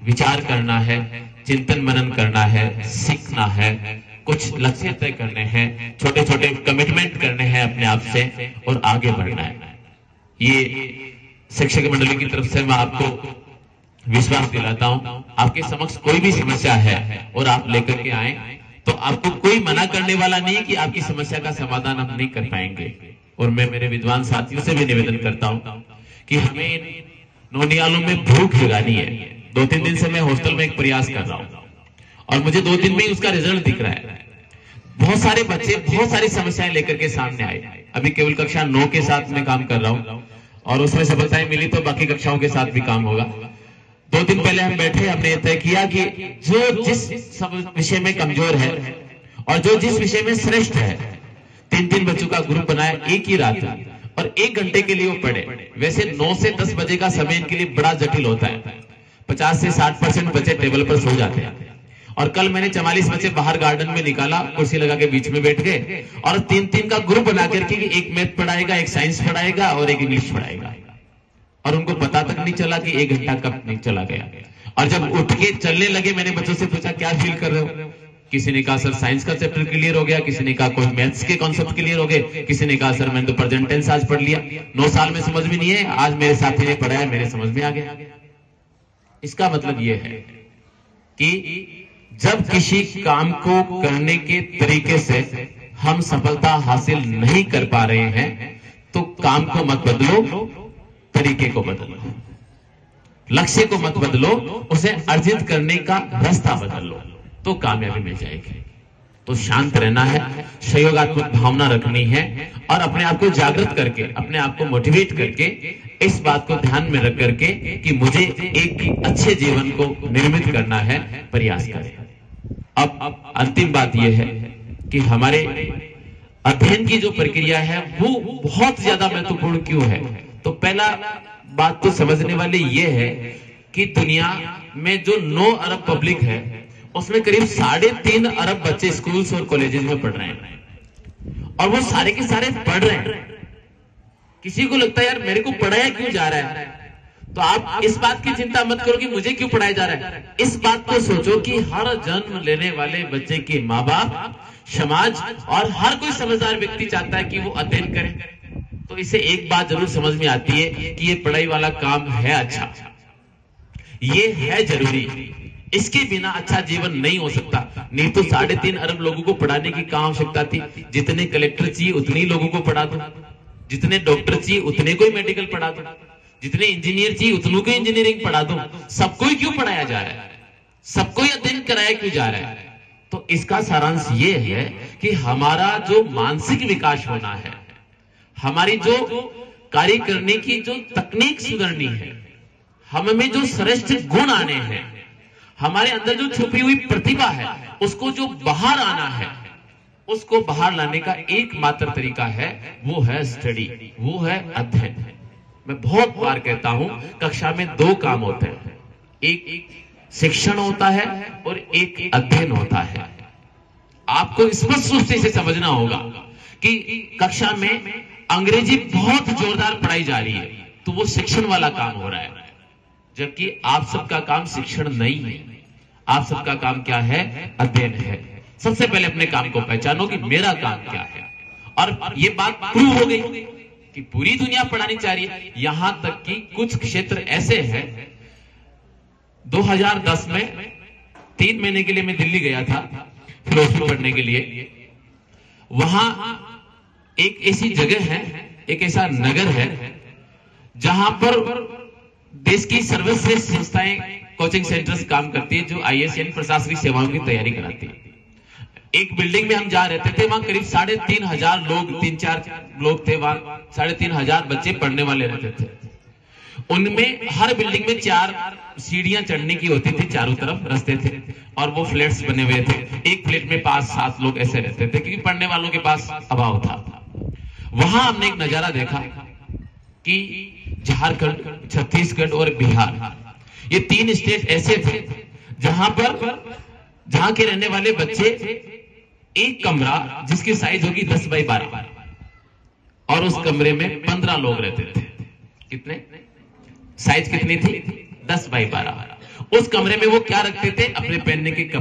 विचार करना है, चिंतन मनन करना है, सीखना है, कुछ लक्ष्य तय करने हैं, छोटे छोटे कमिटमेंट करने हैं अपने आप से और आगे बढ़ना है। ये शिक्षक मंडली की तरफ से मैं आपको विश्वास दिलाता हूं। आपके समक्ष कोई भी समस्या है और आप लेकर के आए तो आपको कोई मना करने वाला नहीं कि आपकी समस्या का समाधान हम नहीं कर पाएंगे। और मैं मेरे विद्वान साथियों से भी निवेदन करता हूं कि हमें नौनियालों में भूख जगानी है। 2-3 दिन से मैं हॉस्टल में एक प्रयास कर रहा हूं और मुझे 2 दिन में ही उसका रिजल्ट दिख रहा है। बहुत सारे बच्चे बहुत सारी समस्याएं लेकर के सामने आए। अभी केवल कक्षा 9 के साथ मैं काम कर रहा हूं और उसमें सफलताएं मिली तो बाकी कक्षाओं के साथ भी काम होगा। 2 दिन पहले हम बैठे, हमने तय किया कि जो जिस विषय में कमजोर है और जो जिस विषय में श्रेष्ठ है, 3 बच्चों का ग्रुप बनाया एक ही रात और 1 घंटे के लिए वो पढ़े। वैसे 9 से 10 बजे का समय इनके लिए बड़ा जटिल होता है। 50 से 60% बच्चे टेबल पर सो जाते हैं। और कल मैंने 44 बच्चे बाहर गार्डन में निकाला, कुर्सी लगा के बीच में बैठ गए और 3-3 का ग्रुप बना करके एक मैथ पढ़ाएगा, एक साइंस पढ़ाएगा और एक इंग्लिश पढ़ाएगा। और उनको पता तक नहीं चला कि 1 घंटा कब नहीं चला गया। और जब उठ के चलने लगे मैंने बच्चों से पूछा क्या फील कर रहे हो? किसी ने कहा सर साइंस का चैप्टर क्लियर हो गया, किसी ने कहा कोई मैथ्स के कॉन्सेप्ट क्लियर हो गए, किसी ने कहा सर मैंने तो प्रेजेंट टेंस आज पढ़ लिया, 9 साल में समझ में नहीं है, आज मेरे साथी ने पढ़ाया मेरे समझ में आ गया। इसका मतलब यह है कि जब किसी काम को करने के तरीके से हम सफलता हासिल नहीं कर पा रहे हैं तो काम को मत बदलो, तरीके को बदलो, लक्ष्य को मत बदलो, उसे अर्जित करने का रास्ता बदल लो तो कामयाबी मिल जाएगी। तो शांत रहना है, सहयोगात्मक भावना रखनी है और अपने आप को जागृत करके, अपने आप को मोटिवेट करके इस बात को ध्यान में रख करके कि मुझे एक अच्छे जीवन को निर्मित करना है, प्रयास करें। अब अंतिम बात यह है कि हमारे अध्ययन की जो प्रक्रिया है वो बहुत ज्यादा महत्वपूर्ण क्यों है? तो पहला बात तो समझने वाली ये है कि दुनिया में जो 9 अरब पब्लिक है उसमें करीब 3.5 अरब बच्चे स्कूल्स और कॉलेजेस में पढ़ रहे हैं और वो सारे के सारे पढ़ रहे हैं। किसी को लगता है यार मेरे को पढ़ाया क्यों जा रहा है, तो आप इस बात की चिंता मत करो कि मुझे क्यों पढ़ाया जा रहा है। इस बात को सोचो कि हर जन्म लेने वाले बच्चे के माँ बाप, समाज और हर कोई समझदार व्यक्ति चाहता है कि वो अध्ययन करे। तो इसे एक बात जरूर समझ में आती है कि ये पढ़ाई वाला काम है अच्छा, ये है जरूरी, इसके बिना अच्छा जीवन नहीं हो सकता। नहीं तो 3.5 अरब लोगों को पढ़ाने की क्या आवश्यकता थी? जितने कलेक्टर चाहिए उतने ही लोगों को पढ़ा दो, जितने डॉक्टर चाहिए उतने को ही मेडिकल पढ़ा दो, जितने इंजीनियर चाहिए उतनों को इंजीनियरिंग पढ़ा दो। सबको ही क्यों पढ़ाया जा रहा है? सबको ही अध्ययन कराया क्यों जा रहा है? तो इसका सारांश ये है कि हमारा जो मानसिक विकास होना है, हमारी जो कार्य करने की जो तकनीक सुधरनी है, हम में जो श्रेष्ठ गुण आने हैं, हमारे अंदर जो छुपी हुई प्रतिभा है उसको जो बाहर आना है, उसको बाहर लाने का एकमात्र तरीका है वो है स्टडी, वो है अध्ययन। मैं बहुत बार कहता हूं कक्षा में 2 काम होते हैं, एक शिक्षण होता है और एक अध्ययन होता है। आपको स्पष्ट रूप से इसे समझना होगा कि कक्षा में अंग्रेजी बहुत जोरदार पढ़ाई जा रही है तो वो शिक्षण वाला काम हो रहा है, जबकि आप सबका काम शिक्षण नहीं है, आप सबका काम क्या है? अध्ययन है। सबसे पहले अपने काम को पहचानो कि मेरा काम क्या है। और ये बात प्रूव हो गई कि पूरी दुनिया पढ़ानी चाह रही है, यहां तक कि कुछ क्षेत्र ऐसे हैं। 2010 में 3 महीने के लिए मैं दिल्ली गया था फिलोसफी पढ़ने के लिए। वहां एक ऐसी जगह है, एक ऐसा नगर है जहां पर देश की सर्वश्रेष्ठ संस्थाएं, कोचिंग सेंटर्स काम करती है जो आईएएस यानी प्रशासनिक सेवाओं की तैयारी कराती है। एक बिल्डिंग में हम जा रहते थे, वहां करीब 3,500 लोग, 3-4 लोग थे वहां, 3,500 बच्चे पढ़ने वाले रहते थे। उनमें हर बिल्डिंग में 4 सीढ़ियां चढ़ने की होती थी, चारों तरफ रास्ते थे और वो फ्लैट्स बने हुए थे। एक फ्लैट में 5-7 लोग ऐसे रहते थे क्योंकि पढ़ने वालों के पास अभाव था। वहां हमने एक नजारा देखा कि झारखंड, छत्तीसगढ़ और बिहार, ये 3 स्टेट ऐसे थे जहां के रहने वाले बच्चे एक कमरा जिसकी साइज होगी 10 बाई 12 और उस कमरे में 15 लोग रहते थे। कितने? साइज कितनी थी? 10 बाई 12। उस कमरे में वो क्या रखते थे? अपने पहनने के कपड़े